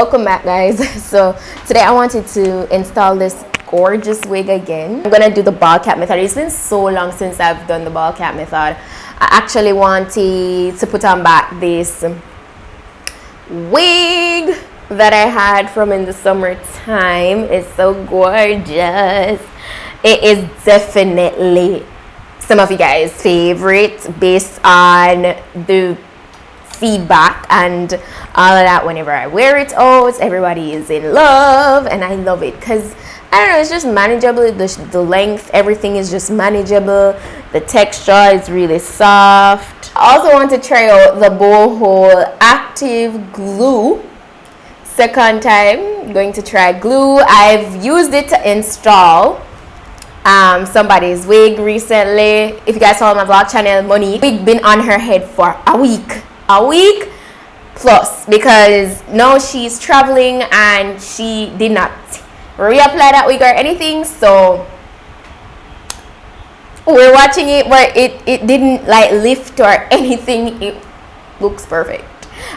Welcome back, guys. So today I wanted to install this gorgeous wig again. I'm gonna do the Baldcap method. It's been so long since I've done the Baldcap method. I actually wanted to put on back this wig that I had from in the summertime. It's so gorgeous. It is definitely some of you guys' favorite based on the feedback and all of that. Whenever I wear it out, everybody is in love, and I love it because I don't know, it's just manageable. The length, everything is just manageable. The texture is really soft. I also want to try out the Boho active glue. Second time going to try glue. I've used it to install somebody's wig recently. If you guys saw my vlog channel, Monique, wig been on her head for a week plus, because now she's traveling and she did not reapply that wig or anything, so we're watching it, but it didn't like lift or anything. It looks perfect,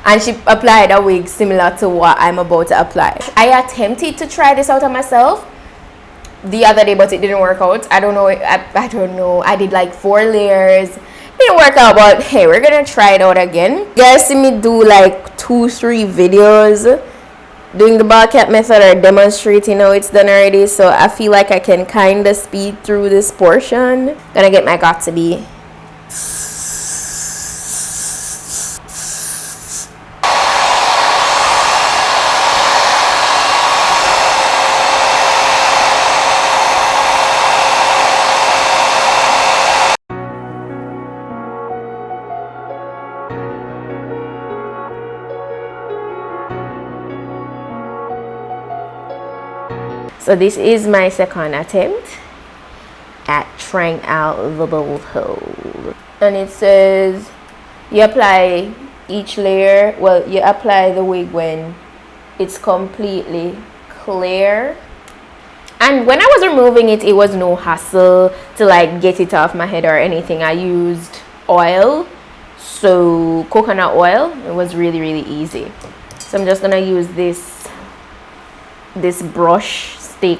and she applied a wig similar to what I'm about to apply. I attempted to try this out on myself the other day, but it didn't work out. I don't know. I did like 4 layers. Didn't work out, but hey, we're gonna try it out again. You guys see me do like 2-3 videos doing the Baldcap method or demonstrating how it's done already, so I feel like I can kind of speed through this portion. Gonna get my got to be. So this is my second attempt at trying out the Boho, and it says you apply each layer. Well, you apply the wig when it's completely clear, and when I was removing it, it was no hassle to like get it off my head or anything. I used oil, so coconut oil. It was really easy. So I'm just gonna use this brush stick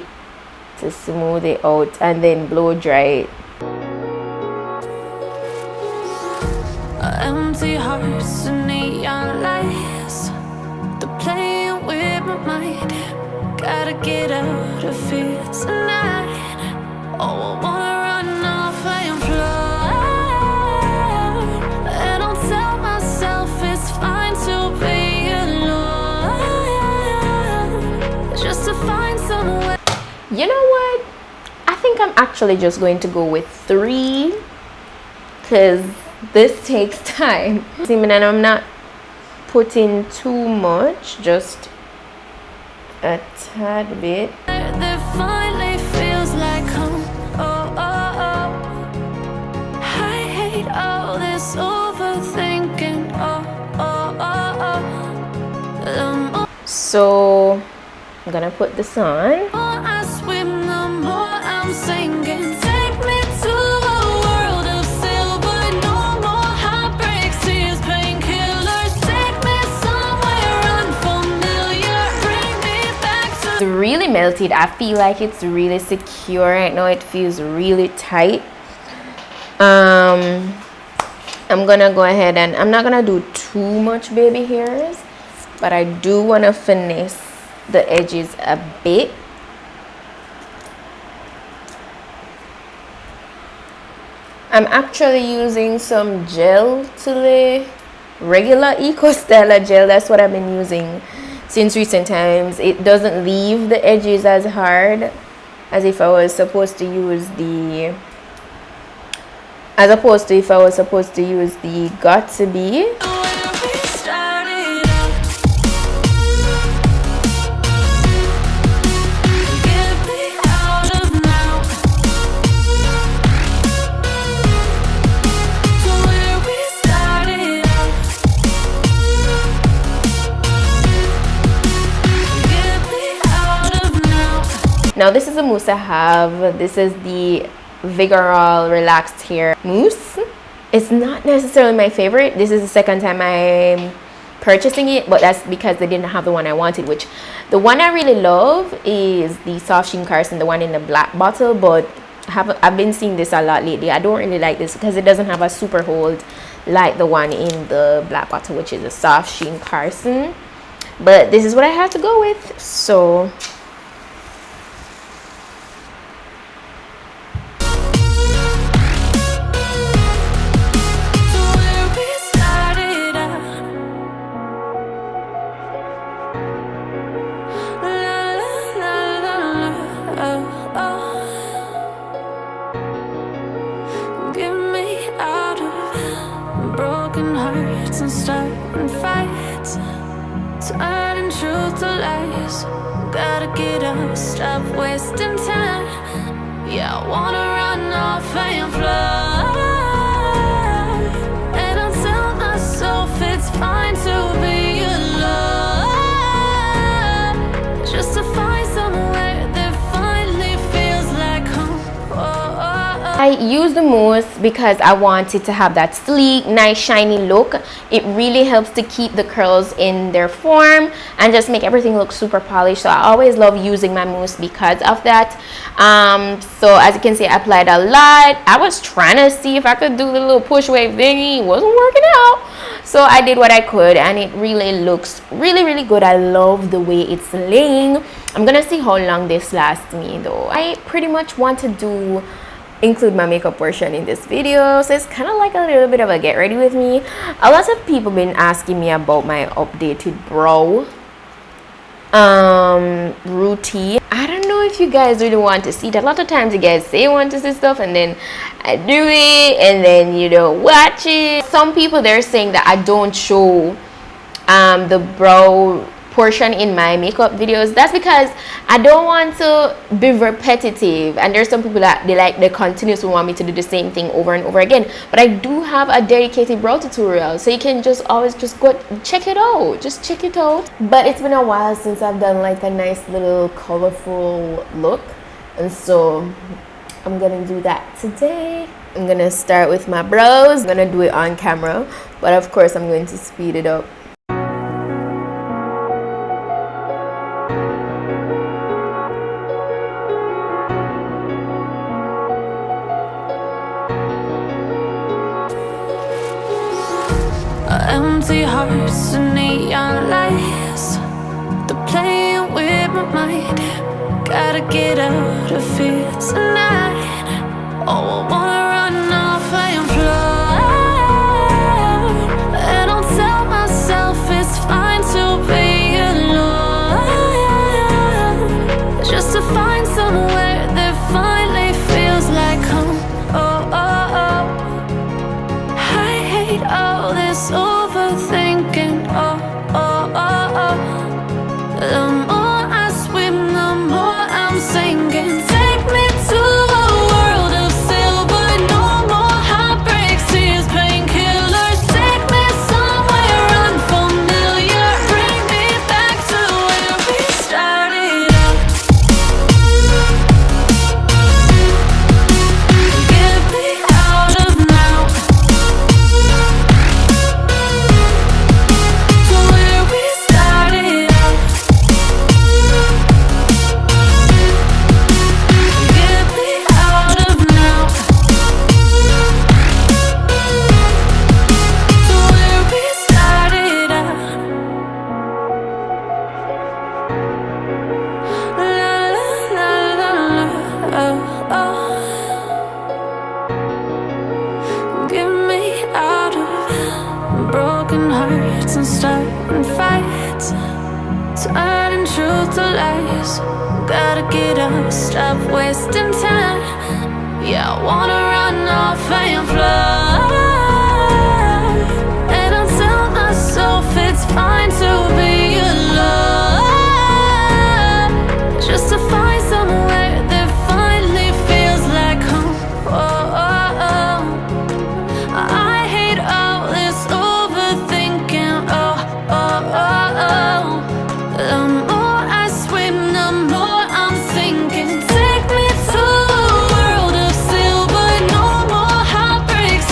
to smooth it out and then blow dry it. Empty hearts and neon lights, they're playing with my mind. Gotta get out of here tonight. Oh, I wanna run off and fly, and I'll tell myself it's fine to be alone, just to find somewhere. You know what? I think I'm actually just going to go with 3 because this takes time. And I'm not putting too much, just a tad bit. There finally feels like home. Oh, oh, oh. I hate all this overthinking. Oh, oh, oh, oh. So I'm gonna put this on. I swim, the more I'm sinking. Take me to a world of silver. No more heartbreaks, tears, painkillers. Take me somewhere unfamiliar. Bring me back to. It's really melted. I feel like it's really secure right now. It feels really tight. I'm gonna go ahead and I'm not gonna do too much baby hairs, but I do want to finesse the edges a bit. I'm actually using some gel to lay, regular Eco Styler gel. That's what I've been using since recent times. It doesn't leave the edges as hard as if I was supposed to use the Got to Be. Now this is a mousse I have. This is the Vigorol Relaxed Hair Mousse. It's not necessarily my favorite. This is the second time I'm purchasing it, but that's because they didn't have the one I wanted. Which the one I really love is the Soft Sheen Carson, the one in the black bottle, but I've been seeing this a lot lately. I don't really like this because it doesn't have a super hold like the one in the black bottle, which is a Soft Sheen Carson. But this is what I have to go with. So and starting fights, turning truth to lies. Gotta get up, stop wasting time. Yeah, I wanna run off and fly. And I'll tell myself it's fine to be alone, just to find somewhere that finally feels like home. I use the mousse because I want it to have that sleek, nice, shiny look. It really helps to keep the curls in their form and just make everything look super polished. So I always love using my mousse because of that. So as you can see, I applied a lot. I was trying to see if I could do the little push wave thingy. It wasn't working out. So I did what I could, and it really looks really, really good. I love the way it's laying. I'm gonna see how long this lasts me though. I pretty much want to include my makeup portion in this video, so it's kind of like a little bit of a get ready with me. A lot of people been asking me about my updated brow routine. I don't know if you guys really want to see that. A lot of times you guys say you want to see stuff and then I do it and then you don't watch it. Some people, they're saying that I don't show the brow portion in my makeup videos. That's because I don't want to be repetitive, and there's some people that they continuously want me to do the same thing over and over again. But I do have a dedicated brow tutorial, so you can always go check it out. Just check it out. But it's been a while since I've done like a nice little colorful look, and so I'm gonna do that today. I'm gonna start with my brows. I'm gonna do it on camera, but of course I'm going to speed it up. Empty hearts and neon lights, they're playing with my mind. Gotta get out of here tonight. Oh, I wanna run off and fly. And I'll tell myself it's fine to be alone, just to find somewhere that finally feels like home. Oh, oh, oh. I hate all this overthinking. Oh, oh, oh, oh. The more I swim, the more I'm sinking. Take me to a world of silver. No more heartbreaks, tears, painkillers. Take me somewhere unfamiliar. Bring me back to where we started out. Get me out of now, to where we started out. Get me out of now, to where we started out. La la la la la, oh, oh. Get me out of broken hearts and starting fights, turning truth to lies. Gotta get up, stop wasting time. Yeah, I wanna run off and fly. And I'll tell myself it's fine to be alone, just to find somewhere that finally feels like home. Oh, oh, oh. I hate all this overthinking. Oh, oh, oh, oh. The more I swim, the more I'm sinking. Take me to a world of silver. No more heartbreaks,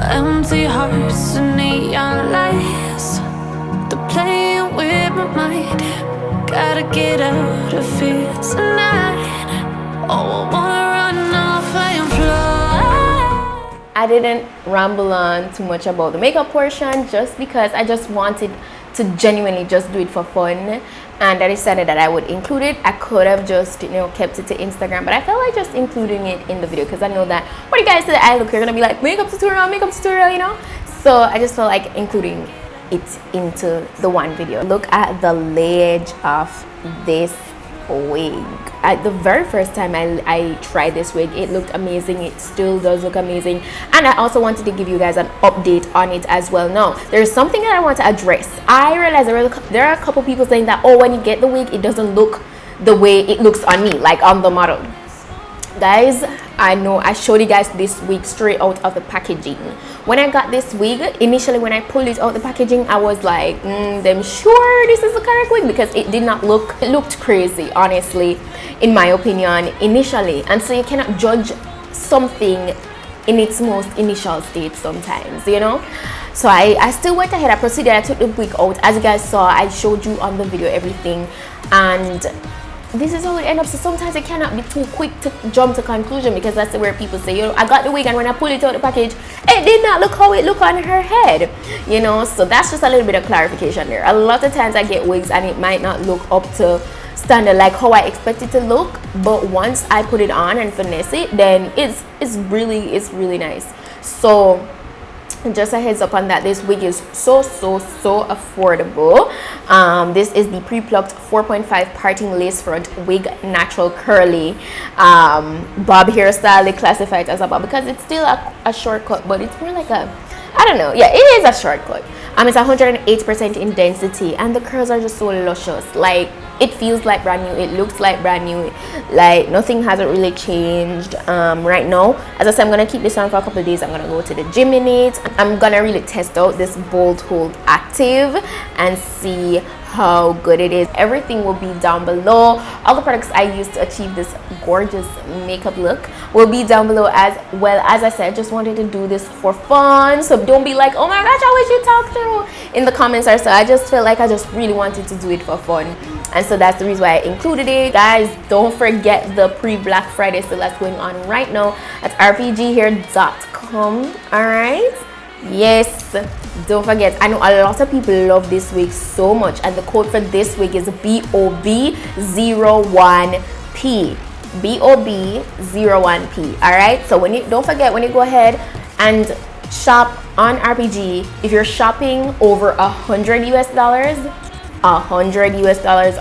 Empty hearts and neon lights, they're playing with my mind. Gotta get out of here tonight. Oh, I wanna run off and fly. I didn't ramble on too much about the makeup portion just because I just wanted to genuinely just do it for fun, and I decided that I would include it. I could have just, you know, kept it to Instagram, but I felt like just including it in the video because I know that when you guys see the eye look, you're gonna be like, makeup tutorial, you know. So I just felt like including it into the one video. Look at the layage of this wig. The very first time I tried this wig, it looked amazing. It still does look amazing, and I also wanted to give you guys an update on it as well. Now there's something that I want to address. I realized there are a couple people saying that, oh, when you get the wig, it doesn't look the way it looks on me, like on the model. Guys, I know I showed you guys this wig straight out of the packaging. When I got this wig, initially when I pulled it out the packaging, I was like, them sure this is the correct wig, because it did not look, it looked crazy, honestly, in my opinion, initially. And so you cannot judge something in its most initial state sometimes, you know. So I still went ahead, I proceeded, I took the wig out. As you guys saw, I showed you on the video everything, and this is how it ends up. So sometimes it cannot be too quick to jump to conclusion, because that's where people say, you know, I got the wig and when I pull it out the package, it did not look how it looked on her head, you know. So that's just a little bit of clarification there. A lot of times I get wigs and it might not look up to standard like how I expect it to look, but once I put it on and finesse it, then it's really nice. So just a heads up on that, this wig is so affordable. This is the pre-plucked 4.5 parting lace front wig, natural curly bob hairstyle. They classify it as a bob because it's still a shortcut, but it's more like a, I don't know, yeah, it is a shortcut. It's 108% in density, and the curls are just so luscious. Like, it feels like brand new, it looks like brand new, like nothing hasn't really changed right now. As I said, I'm gonna keep this on for a couple of days. I'm gonna go to the gym in it. I'm gonna really test out this Bold Hold Active and see how good it is. Everything will be down below. All the products I use to achieve this gorgeous makeup look will be down below as well. As I said, just wanted to do this for fun, so don't be like, oh my gosh, I wish you talked through in the comments or so. I just felt like I just really wanted to do it for fun, and so that's the reason why I included it. Guys, don't forget the pre-Black Friday sale that's going on right now at rpghair.com. all right, yes, don't forget. I know a lot of people love this wig so much, and the code for this wig is BOB01P. BOB01P. all right, so when you don't forget, when you go ahead and shop on RPG, if you're shopping over $100 US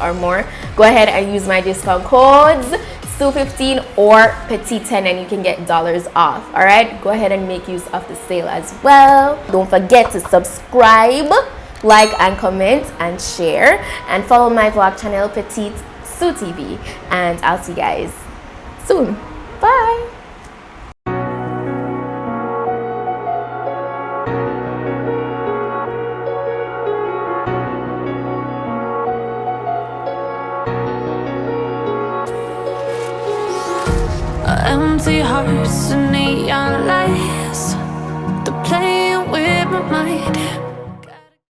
or more, go ahead and use my discount codes SUE15 or PETITE-10 and you can get dollars off. All right, go ahead and make use of the sale as well. Don't forget to subscribe, like and comment and share, and follow my vlog channel PETITE-SUE TV, and I'll see you guys soon. Bye. Empty hearts and neon lights, they're playing with my mind.